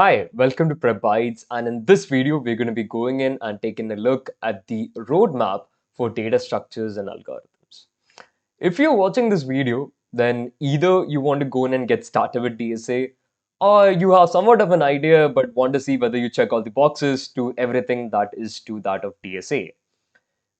Hi, welcome to Prep Bytes, and in this video, we're going to be going in and taking a look at the roadmap for data structures and algorithms. If you're watching this video, then either you want to go in and get started with DSA, or you have somewhat of an idea but want to see whether you check all the boxes to everything that is to that of DSA.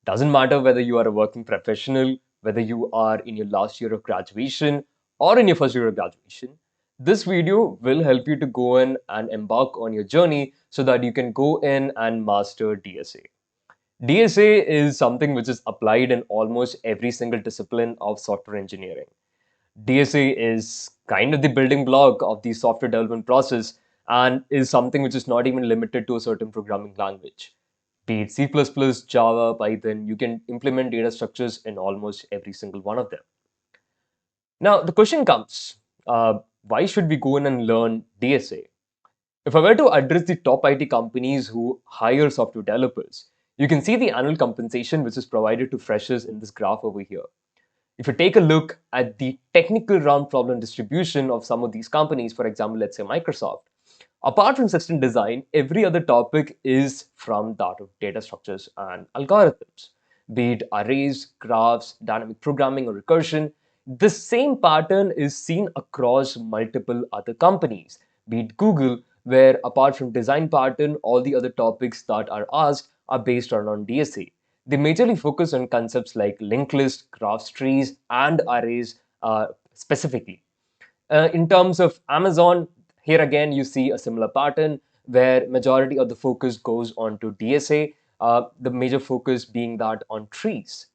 Doesn't matter whether you are a working professional, whether you are in your last year of graduation or in your first year of graduation. This video will help you to go in and embark on your journey so that you can go in and master DSA. DSA is something which is applied in almost every single discipline of software engineering. DSA is kind of the building block of the software development process and is something which is not even limited to a certain programming language. Be it C++, Java, Python, you can implement data structures in almost every single one of them. Now, the question comes, why should we go in and learn DSA? If I were to address the top IT companies who hire software developers, you can see the annual compensation which is provided to freshers in this graph over here. If you take a look at the technical round problem distribution of some of these companies, for example, let's say Microsoft, apart from system design, every other topic is from that of data structures and algorithms, be it arrays, graphs, dynamic programming, or recursion. The same pattern is seen across multiple other companies, be it Google, where apart from design pattern, all the other topics that are asked are based around DSA. They majorly focus on concepts like linked list, graph trees, and arrays specifically. In terms of Amazon, here again you see a similar pattern where majority of the focus goes on to DSA, the major focus being that on trees.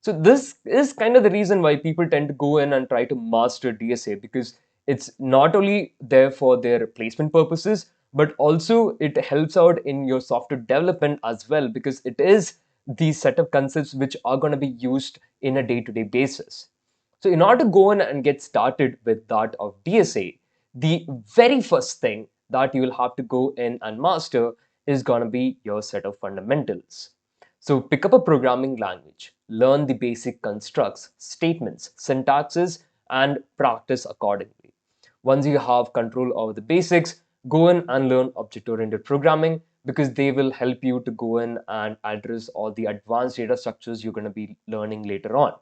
So this is kind of the reason why people tend to go in and try to master DSA, because it's not only there for their placement purposes, but also it helps out in your software development as well, because it is the set of concepts which are going to be used in a day-to-day basis. So in order to go in and get started with that of DSA, the very first thing that you will have to go in and master is going to be your set of fundamentals. So pick up a programming language, learn the basic constructs, statements, syntaxes, and practice accordingly. Once you have control over the basics, go in and learn object-oriented programming, because they will help you to go in and address all the advanced data structures you're going to be learning later on.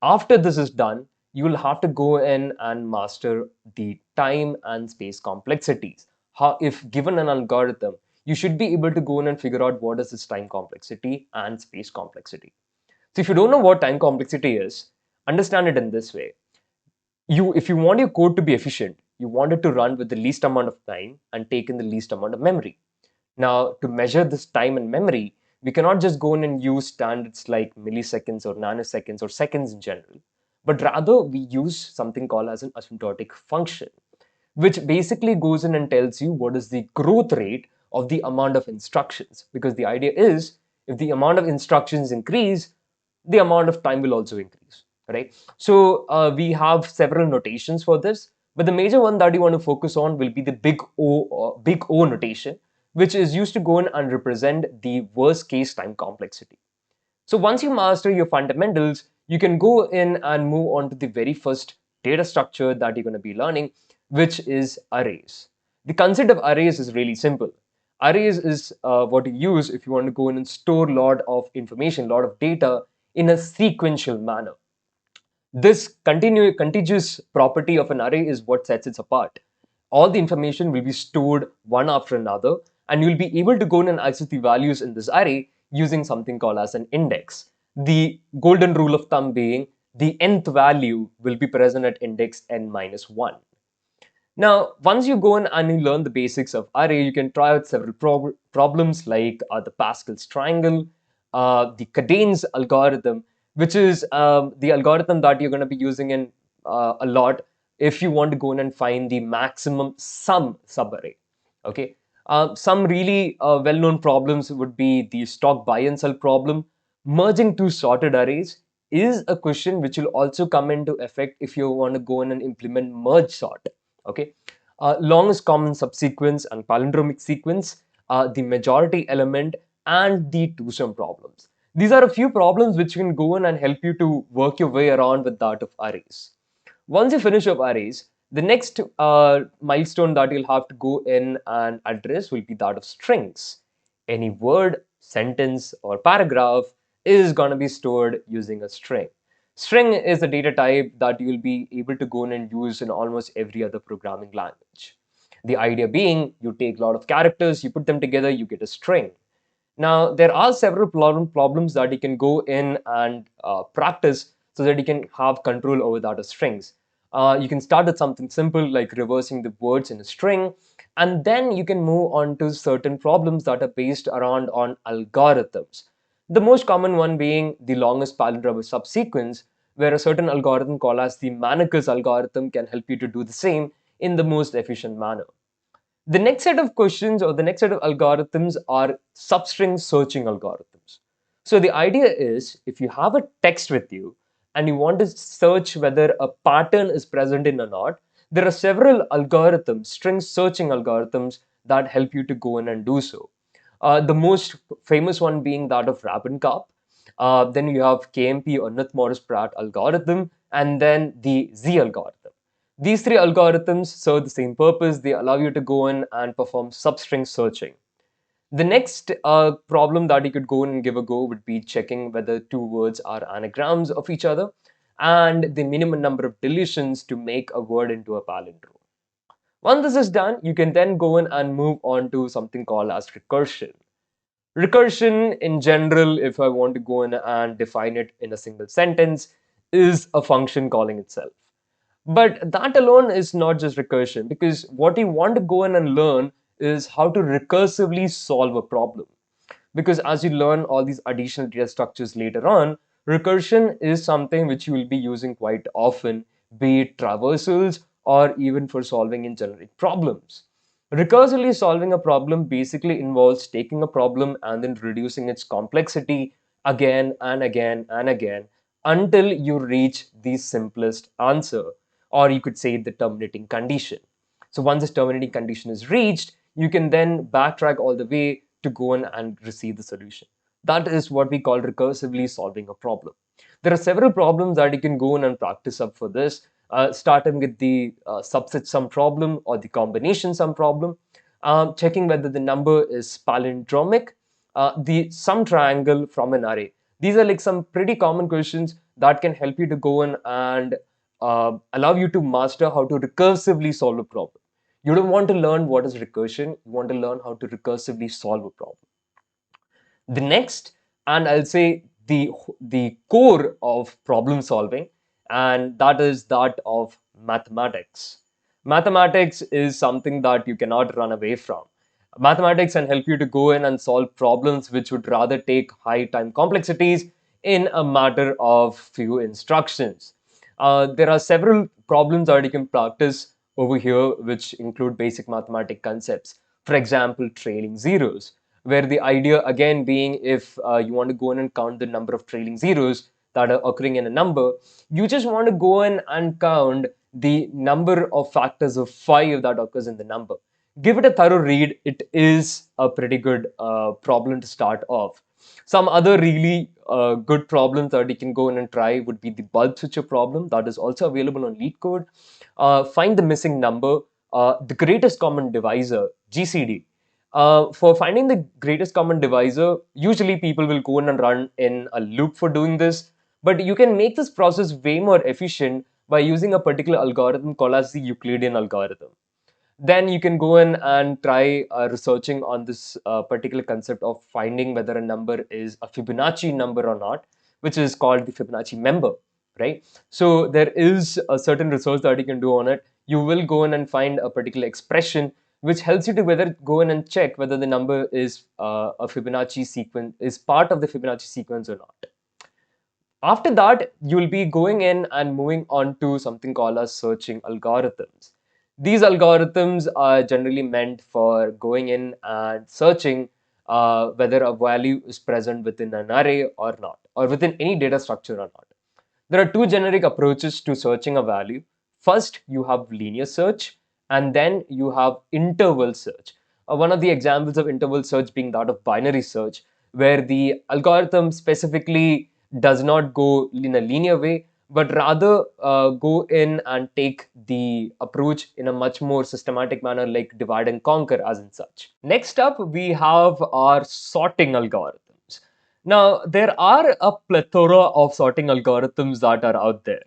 After this is done, you will have to go in and master the time and space complexities. How, if given an algorithm, you should be able to go in and figure out what is this time complexity and space complexity. So if you don't know what time complexity is, understand it in this way. If you want your code to be efficient, you want it to run with the least amount of time and take in the least amount of memory. Now, to measure this time and memory, we cannot just go in and use standards like milliseconds or nanoseconds or seconds in general, but rather we use something called as an asymptotic function, which basically goes in and tells you what is the growth rate of the amount of instructions. Because the idea is, if the amount of instructions increase, the amount of time will also increase, right? So we have several notations for this, but the major one that you want to focus on will be the big O notation, which is used to go in and represent the worst case time complexity. So once you master your fundamentals, you can go in and move on to the very first data structure that you're going to be learning, which is arrays. The concept of arrays is really simple. Arrays is what you use if you want to go in and store a lot of information, a lot of data in a sequential manner. This contiguous property of an array is what sets it apart. All the information will be stored one after another, and you'll be able to go in and access the values in this array using something called as an index. The golden rule of thumb being the nth value will be present at index n minus 1. Now, once you go in and you learn the basics of array, you can try out several problems like the Pascal's triangle, the cadence algorithm, which is the algorithm that you're going to be using in a lot if you want to go in and find the maximum sum subarray. Okay. Some really well-known problems would be the stock buy and sell problem. Merging two sorted arrays is a question which will also come into effect if you want to go in and implement merge sort. Okay. Longest common subsequence and palindromic sequence, the majority element, and the two-sum problems. These are a few problems which can go in and help you to work your way around with that of arrays. Once you finish up arrays, The next milestone that you'll have to go in and address will be that of strings. Any word, sentence, or paragraph is going to be stored using a string. String is a data type that you'll be able to go in and use in almost every other programming language. The idea being you take a lot of characters, you put them together, you get a string. Now, there are several problems that you can go in and practice so that you can have control over that of strings. You can start with something simple like reversing the words in a string, and then you can move on to certain problems that are based around on algorithms. The most common one being the longest palindrome subsequence, where a certain algorithm called as the Manicus algorithm can help you to do the same in the most efficient manner. The next set of questions or the next set of algorithms are substring searching algorithms. So the idea is if you have a text with you and you want to search whether a pattern is present in or not, there are several algorithms, string searching algorithms that help you to go in and do so. The most famous one being that of Rabencap. Then you have KMP or Knuth-Morris-Pratt algorithm, and then the Z algorithm. These three algorithms serve the same purpose. They allow you to go in and perform substring searching. The next problem that you could go in and give a go would be checking whether two words are anagrams of each other and the minimum number of deletions to make a word into a palindrome. Once this is done, you can then go in and move on to something called as recursion. Recursion in general, if I want to go in and define it in a single sentence, is a function calling itself. But that alone is not just recursion, because what you want to go in and learn is how to recursively solve a problem. Because as you learn all these additional data structures later on, recursion is something which you will be using quite often, be it traversals or even for solving in generic problems. Recursively solving a problem basically involves taking a problem and then reducing its complexity again and again and again until you reach the simplest answer, or you could say the terminating condition. So once this terminating condition is reached, you can then backtrack all the way to go in and receive the solution. That is what we call recursively solving a problem. There are several problems that you can go in and practice up for this, starting with the subset sum problem or the combination sum problem, checking whether the number is palindromic, the sum triangle from an array. These are like some pretty common questions that can help you to go in and allow you to master how to recursively solve a problem. You don't want to learn what is recursion, you want to learn how to recursively solve a problem. The next, and I'll say the core of problem solving, and that is that of mathematics. Mathematics is something that you cannot run away from. Mathematics can help you to go in and solve problems which would rather take high time complexities in a matter of few instructions. There are several problems that you can practice over here which include basic mathematical concepts. For example, trailing zeros, where the idea again being if you want to go in and count the number of trailing zeros that are occurring in a number, you just want to go in and count the number of factors of 5 that occurs in the number. Give it a thorough read. It is a pretty good problem to start off. Some other really good problems that you can go in and try would be the bulb switcher problem that is also available on LeetCode. Find the missing number, the greatest common divisor, GCD. For finding the greatest common divisor, usually people will go in and run in a loop for doing this, but you can make this process way more efficient by using a particular algorithm called as the Euclidean algorithm. Then you can go in and try researching on this particular concept of finding whether a number is a Fibonacci number or not, which is called the Fibonacci member, right? So there is a certain research that you can do on it. You will go in and find a particular expression which helps you to whether go in and check whether the number is a Fibonacci sequence, is part of the Fibonacci sequence or not. After that, you'll be going in and moving on to something called as searching algorithms. These algorithms are generally meant for going in and searching whether a value is present within an array or not, or within any data structure or not. There are two generic approaches to searching a value. First, you have linear search, and then you have interval search. One of the examples of interval search being that of binary search, where the algorithm specifically does not go in a linear way, but rather go in and take the approach in a much more systematic manner, like divide and conquer as in such. Next up, we have our sorting algorithms. Now, there are a plethora of sorting algorithms that are out there.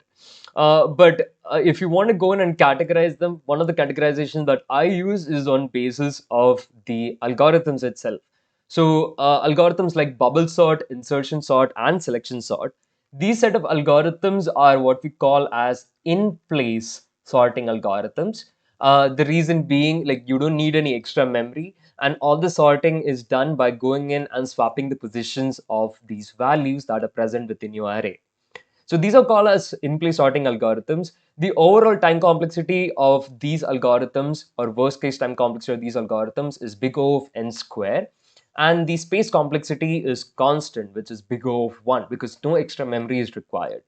But if you want to go in and categorize them, one of the categorizations that I use is on basis of the algorithms itself. So algorithms like bubble sort, insertion sort, and selection sort, these set of algorithms are what we call as in-place sorting algorithms. The reason being, like, you don't need any extra memory, and all the sorting is done by going in and swapping the positions of these values that are present within your array. So these are called as in-place sorting algorithms. The overall time complexity of these algorithms, or worst case time complexity of these algorithms, is big O of n square. And the space complexity is constant, which is big O of 1, because no extra memory is required.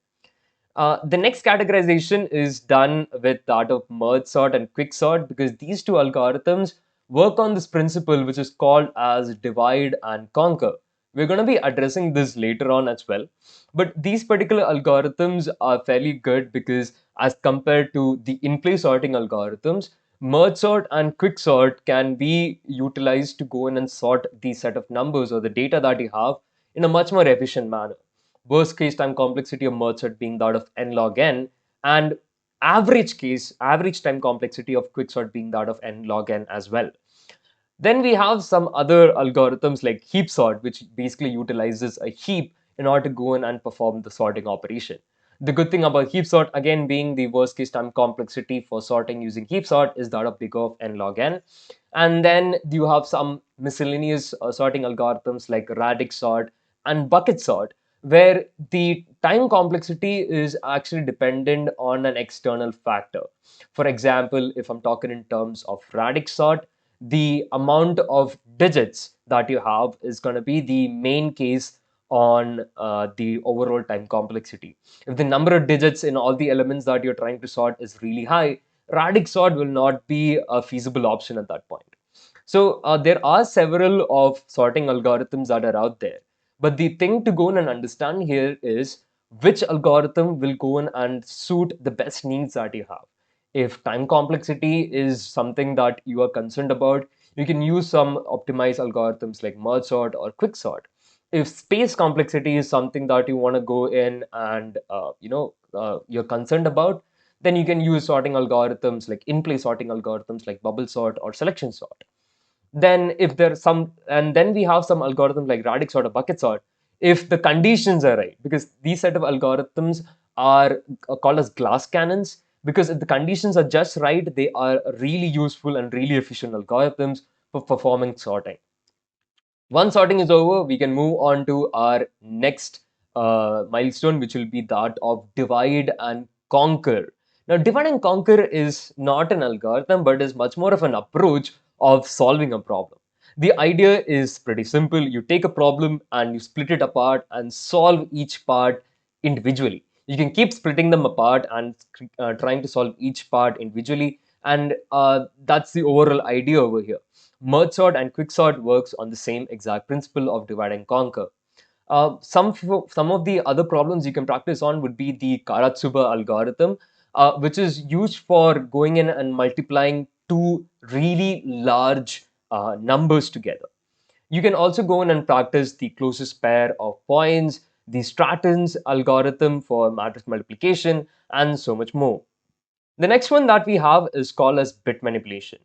The next categorization is done with that of merge sort and quick sort, because these two algorithms work on this principle which is called as divide and conquer. We're going to be addressing this later on as well. But these particular algorithms are fairly good because, as compared to the in-place sorting algorithms, merge sort and quick sort can be utilized to go in and sort the set of numbers or the data that you have in a much more efficient manner. Worst case time complexity of merge sort being that of n log n, and average time complexity of quick sort being that of n log n as well. Then we have some other algorithms like heap sort, which basically utilizes a heap in order to go in and perform the sorting operation. The good thing about heap sort, again, being the worst case time complexity for sorting using heap sort is that of big O of n log n. And then you have some miscellaneous sorting algorithms like radix sort and bucket sort, where the time complexity is actually dependent on an external factor. For example, if I'm talking in terms of radix sort, the amount of digits that you have is going to be the main case on the overall time complexity. If the number of digits in all the elements that you're trying to sort is really high, radix sort will not be a feasible option at that point. So there are several of sorting algorithms that are out there. But the thing to go in and understand here is which algorithm will go in and suit the best needs that you have. If time complexity is something that you are concerned about, you can use some optimized algorithms like merge sort or quick sort. If space complexity is something that you want to go in and you're concerned about, then you can use sorting algorithms like in-place sorting algorithms like bubble sort or selection sort. Then if there's some, and then we have some algorithms like radix sort or bucket sort, if the conditions are right, because these set of algorithms are called as glass cannons, because if the conditions are just right, they are really useful and really efficient algorithms for performing sorting. Once sorting is over, we can move on to our next milestone, which will be that of divide and conquer. Now, divide and conquer is not an algorithm, but is much more of an approach of solving a problem. The idea is pretty simple. You take a problem and you split it apart and solve each part individually. You can keep splitting them apart and trying to solve each part individually, and that's the overall idea over here. Merge sort and quick sort works on the same exact principle of divide and conquer. Some of the other problems you can practice on would be the Karatsuba algorithm, which is used for going in and multiplying two really large numbers together. You can also go in and practice the closest pair of points, the Stratton's algorithm for matrix multiplication, and so much more. The next one that we have is called as bit manipulation.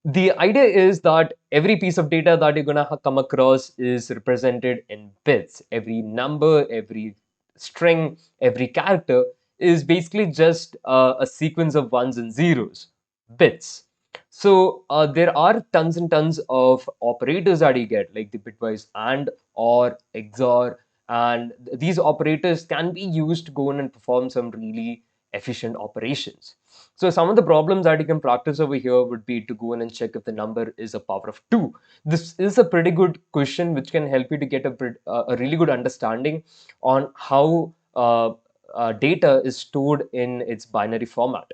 The idea is that every piece of data that you're going to come across is represented in bits. Every number, every string, every character is basically just a sequence of ones and zeros, bits. So there are tons and tons of operators that you get, like the bitwise AND, OR, XOR, and these operators can be used to go in and perform some really efficient operations. So some of the problems that you can practice over here would be to go in and check if the number is a power of 2. This is a pretty good question which can help you to get a really good understanding on how data is stored in its binary format.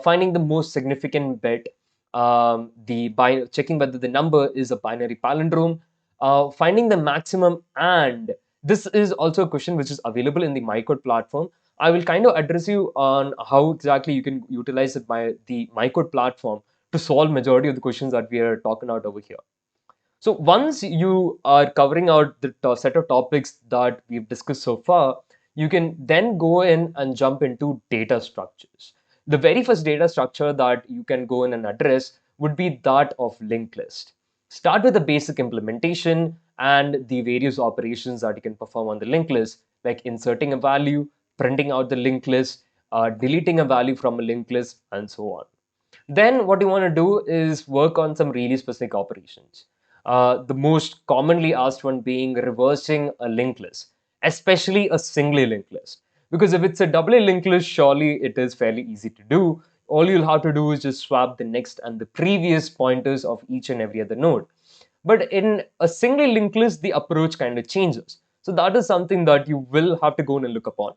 Finding the most significant bit, checking whether the number is a binary palindrome, finding the maximum, and this is also a question which is available in the MyCode platform. I will kind of address you on how exactly you can utilize the MyCode platform to solve majority of the questions that we are talking about over here. So once you are covering out the set of topics that we've discussed so far, you can then go in and jump into data structures. The very first data structure that you can go in and address would be that of linked list. Start with the basic implementation and the various operations that you can perform on the linked list, like inserting a value, printing out the linked list, deleting a value from a linked list, and so on. Then what you want to do is work on some really specific operations. The most commonly asked one being reversing a linked list, especially a singly linked list. Because if it's a doubly linked list, surely it is fairly easy to do. All you'll have to do is just swap the next and the previous pointers of each and every other node. But in a singly linked list, the approach kind of changes. So that is something that you will have to go and look upon.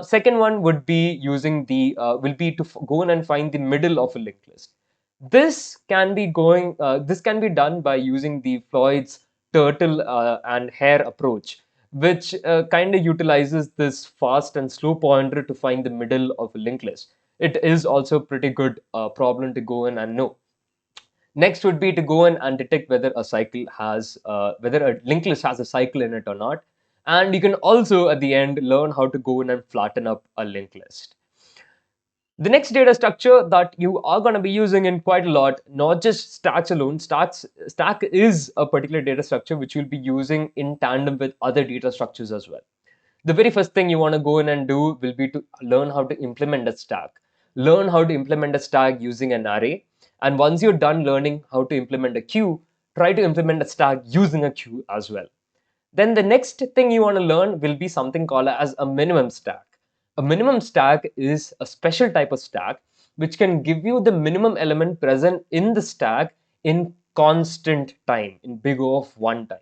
Second one would be using the will be to go in and find the middle of a linked list. This can be done by using the Floyd's turtle and hare approach, which kind of utilizes this fast and slow pointer to find the middle of a linked list. It is also a pretty good problem to go in and know. Next would be to go in and detect whether whether a linked list has a cycle in it or not. And you can also at the end learn how to go in and flatten up a linked list. The next data structure that you are going to be using in quite a lot, not just stacks alone. Stack is a particular data structure which you'll be using in tandem with other data structures as well. The very first thing you want to go in and do will be to learn how to implement a stack. Learn how to implement a stack using an array. And once you're done learning how to implement a queue, try to implement a stack using a queue as well. Then the next thing you want to learn will be something called as a minimum stack. A minimum stack is a special type of stack which can give you the minimum element present in the stack in constant time, in big O of one time.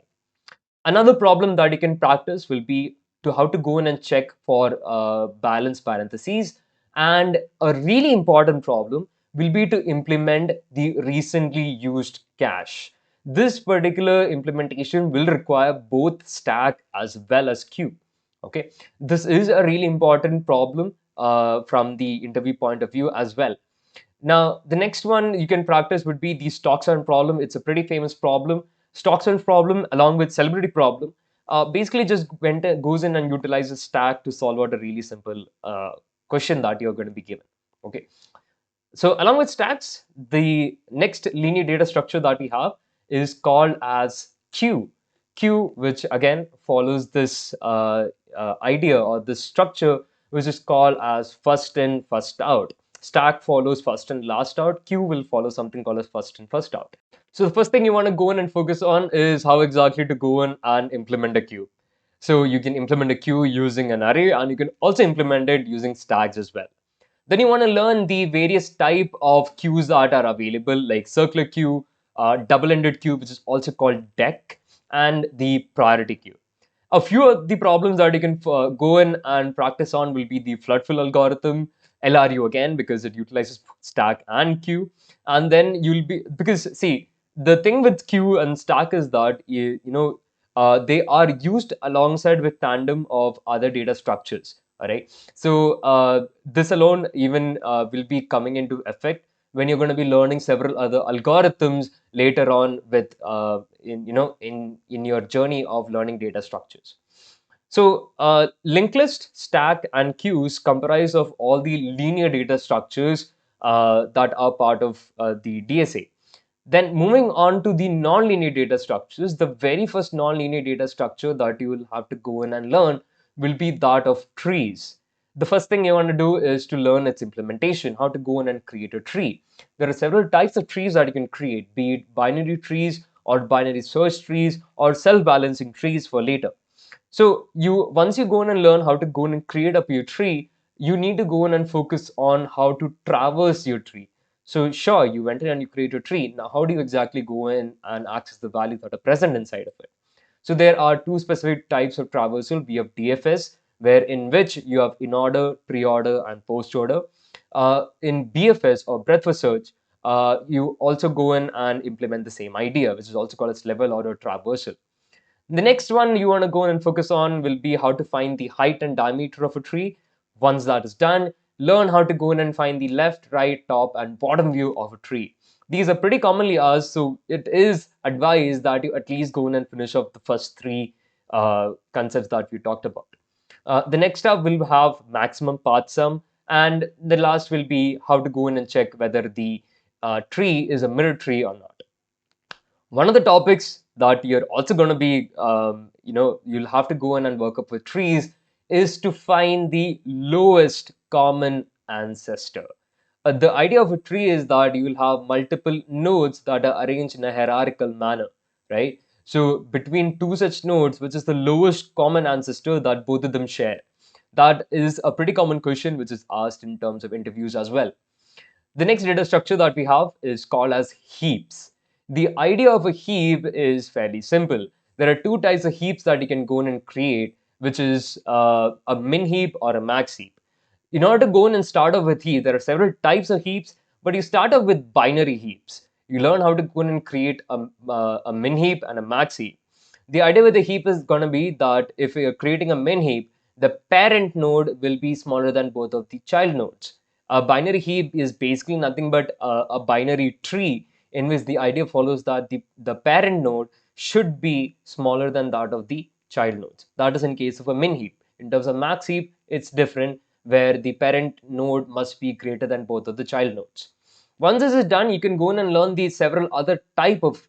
Another problem that you can practice will be to how to go in and check for balanced parentheses. And a really important problem will be to implement the recently used cache. This particular implementation will require both stack as well as queue. Okay, this is a really important problem from the interview point of view as well. Now, the next one you can practice would be the stock sound problem. It's a pretty famous problem. Stock sound problem, along with celebrity problem, basically just goes in and utilizes stack to solve out a really simple question that you're going to be given. Okay. So along with stacks, the next linear data structure that we have is called as queue. Queue, which again follows this idea or this structure, which is called as first in, first out. Stack follows first in, last out. Queue will follow something called as first in, first out. So the first thing you want to go in and focus on is how exactly to go in and implement a queue. So you can implement a queue using an array, and you can also implement it using stacks as well. Then you want to learn the various type of queues that are available, like circular queue, double-ended queue, which is also called deck, and the priority queue. A few of the problems that you can go in and practice on will be the flood fill algorithm, LRU again, because it utilizes stack and queue. And then you'll be, because see, the thing with queue and stack is that, they are used alongside with tandem of other data structures. All right. So this alone even will be coming into effect when you're going to be learning several other algorithms later on with in your journey of learning data structures. So linked list, stack, and queues comprise of all the linear data structures that are part of the DSA. Then moving on to the non-linear data structures, the very first non-linear data structure that you will have to go in and learn will be that of trees. The first thing you want to do is to learn its implementation, how to go in and create a tree. There are several types of trees that you can create, be it binary trees or binary search trees or self-balancing trees for later. So once you go in and learn how to go in and create up your tree, you need to go in and focus on how to traverse your tree. So sure, you went in and you create a tree. Now, how do you exactly go in and access the values that are present inside of it? So there are two specific types of traversal. We have DFS, where in which you have in order, pre-order, and post-order. In BFS or breadth first search, you also go in and implement the same idea, which is also called as level order traversal. The next one you want to go and focus on will be how to find the height and diameter of a tree. Once that is done, learn how to go in and find the left, right, top, and bottom view of a tree. These are pretty commonly asked, so it is advised that you at least go in and finish off the first three concepts that we talked about. The next step will have maximum path sum, and the last will be how to go in and check whether the tree is a mirror tree or not. One of the topics that you're also going to be, you'll have to go in and work up with trees is to find the lowest common ancestor. The idea of a tree is that you will have multiple nodes that are arranged in a hierarchical manner, right? So between two such nodes, which is the lowest common ancestor that both of them share? That is a pretty common question which is asked in terms of interviews as well. The next data structure that we have is called as heaps. The idea of a heap is fairly simple. There are two types of heaps that you can go in and create, which is a min heap or a max heap. In order to go in and start off with heaps, there are several types of heaps, but you start off with binary heaps. You learn how to go in and create a min heap and a max heap. The idea with the heap is going to be that if you're creating a min heap, the parent node will be smaller than both of the child nodes. A binary heap is basically nothing but a binary tree in which the idea follows that the parent node should be smaller than that of the child nodes. That is in case of a min heap. In terms of max heap, it's different, where the parent node must be greater than both of the child nodes. Once this is done, you can go in and learn the several other type of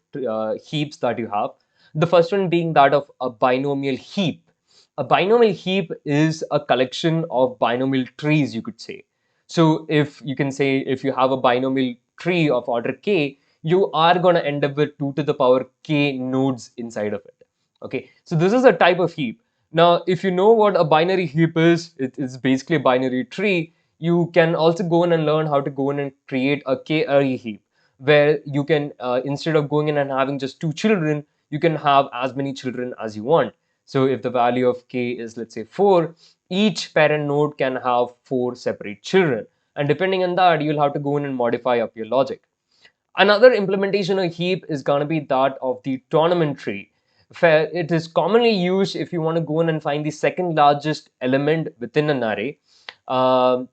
heaps that you have. The first one being that of a binomial heap. A binomial heap is a collection of binomial trees, you could say. So if you can say, if you have a binomial tree of order k, you are going to end up with 2 to the power k nodes inside of it. Okay, so this is a type of heap. Now, if you know what a binary heap is, it's basically a binary tree. You can also go in and learn how to go in and create a k-array heap, where you can, instead of going in and having just two children, you can have as many children as you want. So if the value of k is, let's say, 4, each parent node can have 4 separate children. And depending on that, you'll have to go in and modify up your logic. Another implementation of heap is going to be that of the tournament tree. Where it is commonly used if you want to go in and find the second largest element within an array, uh,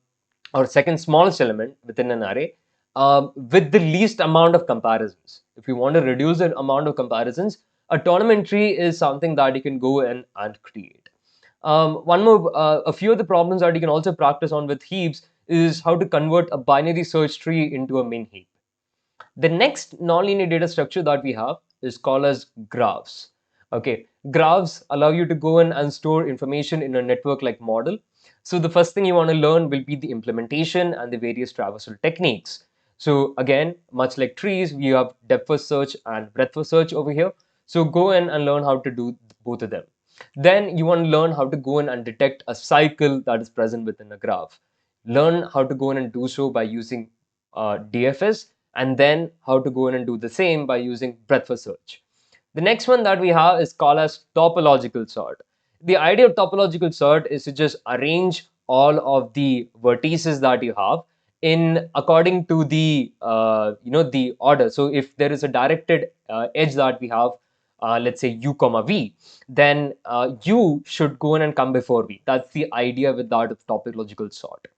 or second smallest element within an array, with the least amount of comparisons. If you want to reduce the amount of comparisons, a tournament tree is something that you can go in and create. A few of the problems that you can also practice on with heaps is how to convert a binary search tree into a min heap. The next nonlinear data structure that we have is called as graphs. Okay, graphs allow you to go in and store information in a network-like model. So the first thing you want to learn will be the implementation and the various traversal techniques. So again, much like trees, we have depth first search and breadth first search over here. So go in and learn how to do both of them. Then you want to learn how to go in and detect a cycle that is present within a graph. Learn how to go in and do so by using DFS, and then how to go in and do the same by using breadth first search. The next one that we have is called as topological sort. The idea of topological sort is to just arrange all of the vertices that you have in according to the the order. So if there is a directed edge that we have, let's say u comma v, then u should go in and come before v. That's the idea with that of topological sort.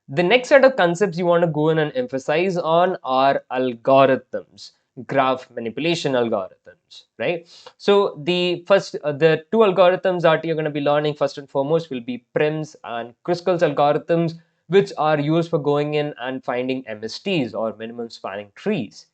The next set of concepts you want to go in and emphasize on are algorithms, graph manipulation algorithms, right? So the two algorithms that you're going to be learning first and foremost will be Prim's and Kruskal's algorithms, which are used for going in and finding MSTs, or minimum spanning trees.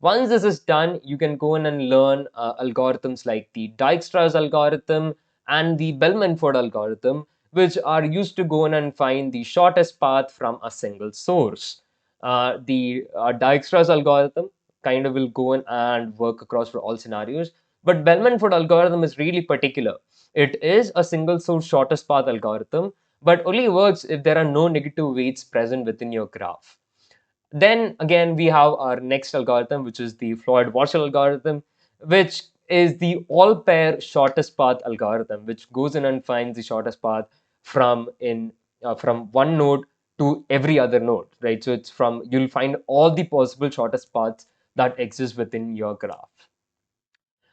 Once this is done, you can go in and learn algorithms like the Dijkstra's algorithm and the Bell-Manford algorithm, which are used to go in and find the shortest path from a single source. The Dijkstra's algorithm kind of will go in and work across for all scenarios, but Bell-Manford algorithm is really particular. It is a single source shortest path algorithm, but only works if there are no negative weights present within your graph. Then again, we have our next algorithm, which is the Floyd-Warshall algorithm, which is the all-pair shortest path algorithm, which goes in and finds the shortest path from one node to every other node, right? So it's you'll find all the possible shortest paths that exist within your graph.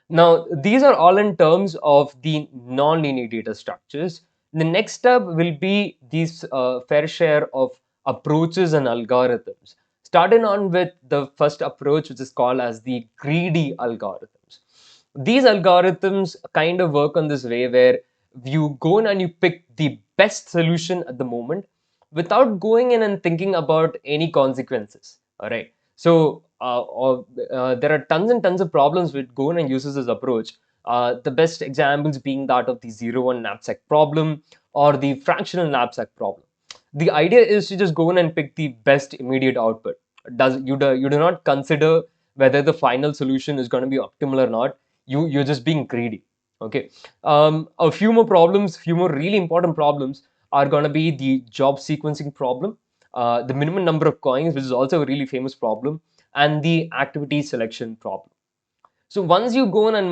Now, these are all in terms of the non-linear data structures. The next step will be these fair share of approaches and algorithms. Starting on with the first approach, which is called as the greedy algorithms. These algorithms kind of work on this way where you go in and you pick the best solution at the moment without going in and thinking about any consequences. All right. So there are tons and tons of problems with go in and uses this approach. The best examples being that of the 0-1 knapsack problem or the fractional knapsack problem. The idea is to just go in and pick the best immediate output. You do not consider whether the final solution is going to be optimal or not. You're just being greedy. Okay. A few more problems, few more really important problems are going to be the job sequencing problem, the minimum number of coins, which is also a really famous problem, and the activity selection problem. So once you go in and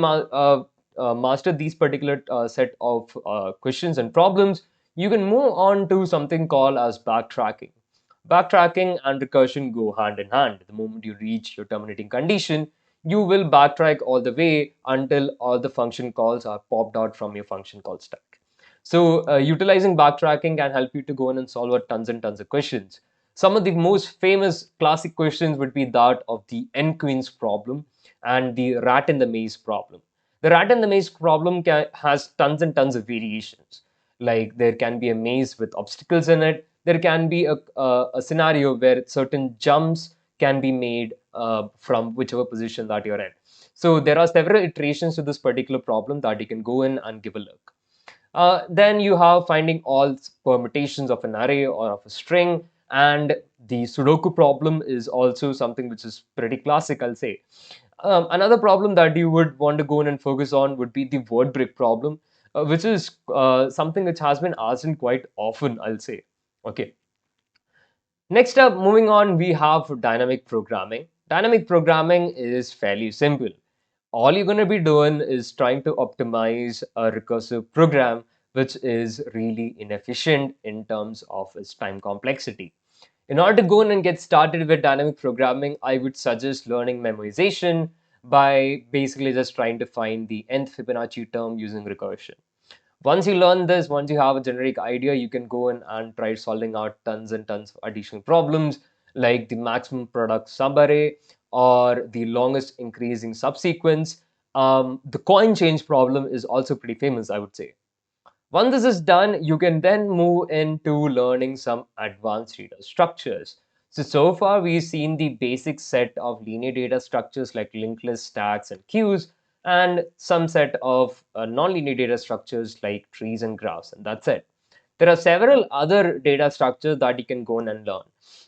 master these particular set of questions and problems, you can move on to something called as backtracking. Backtracking and recursion go hand in hand. The moment you reach your terminating condition, you will backtrack all the way until all the function calls are popped out from your function call stack. So utilizing backtracking can help you to go in and solve tons and tons of questions. Some of the most famous classic questions would be that of the n queens problem and the rat in the maze problem. The rat in the maze problem has tons and tons of variations. Like there can be a maze with obstacles in it. There can be a scenario where certain jumps can be made from whichever position that you're in. So there are several iterations to this particular problem that you can go in and give a look. Then you have finding all permutations of an array or of a string, and the Sudoku problem is also something which is pretty classic, I'll say. Another problem that you would want to go in and focus on would be the word break problem, which is something which has been asked in quite often, I'll say. Okay. Next up, moving on, we have dynamic programming. Dynamic programming is fairly simple. All you're going to be doing is trying to optimize a recursive program which is really inefficient in terms of its time complexity. In order to go in and get started with dynamic programming, I would suggest learning memoization by basically just trying to find the nth Fibonacci term using recursion. Once you learn this, once you have a generic idea, you can go in and try solving out tons and tons of additional problems like the maximum product subarray or the longest increasing subsequence. The coin change problem is also pretty famous, I would say. Once this is done, you can then move into learning some advanced data structures. So far we've seen the basic set of linear data structures like linked lists, stacks, and queues, and some set of non-linear data structures like trees and graphs, and that's it. There are several other data structures that you can go in and learn.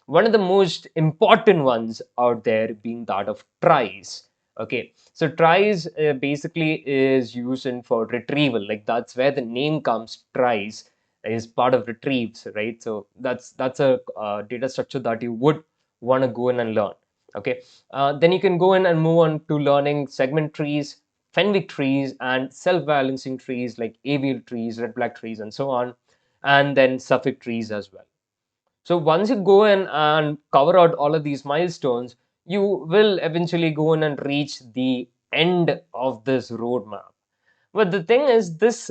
One of the most important ones out there being that of tries. Okay, so tries basically is used for retrieval, like that's where the name comes. Tries is part of retrieves, right? So that's a data structure that you would want to go in and learn. Okay, then you can go in and move on to learning segment trees, Fenwick trees, and self-balancing trees like AVL trees, red-black trees, and so on, and then suffix trees as well. So once you go in and cover out all of these milestones, you will eventually go in and reach the end of this roadmap. But the thing is, this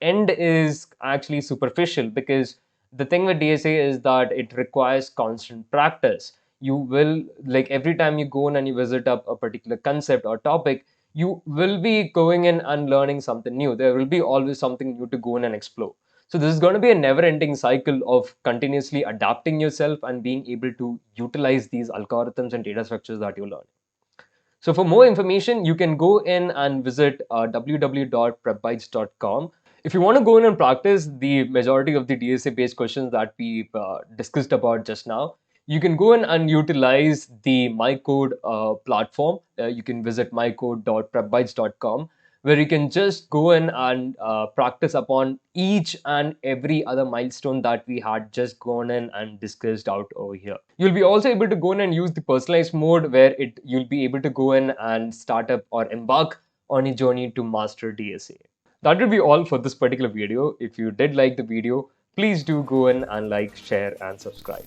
end is actually superficial, because the thing with DSA is that it requires constant practice. You will, like every time you go in and you visit up a particular concept or topic, you will be going in and learning something new. There will be always something new to go in and explore. So this is going to be a never-ending cycle of continuously adapting yourself and being able to utilize these algorithms and data structures that you learn. So for more information, you can go in and visit www.prepbytes.com. If you want to go in and practice the majority of the DSA-based questions that we discussed about just now, you can go in and utilize the MyCode platform. You can visit mycode.prepbytes.com, where you can just go in and practice upon each and every other milestone that we had just gone in and discussed out over here. You'll be also able to go in and use the personalized mode, where you'll be able to go in and start up or embark on a journey to master DSA. That will be all for this particular video. If you did like the video, please do go in and like, share, and subscribe.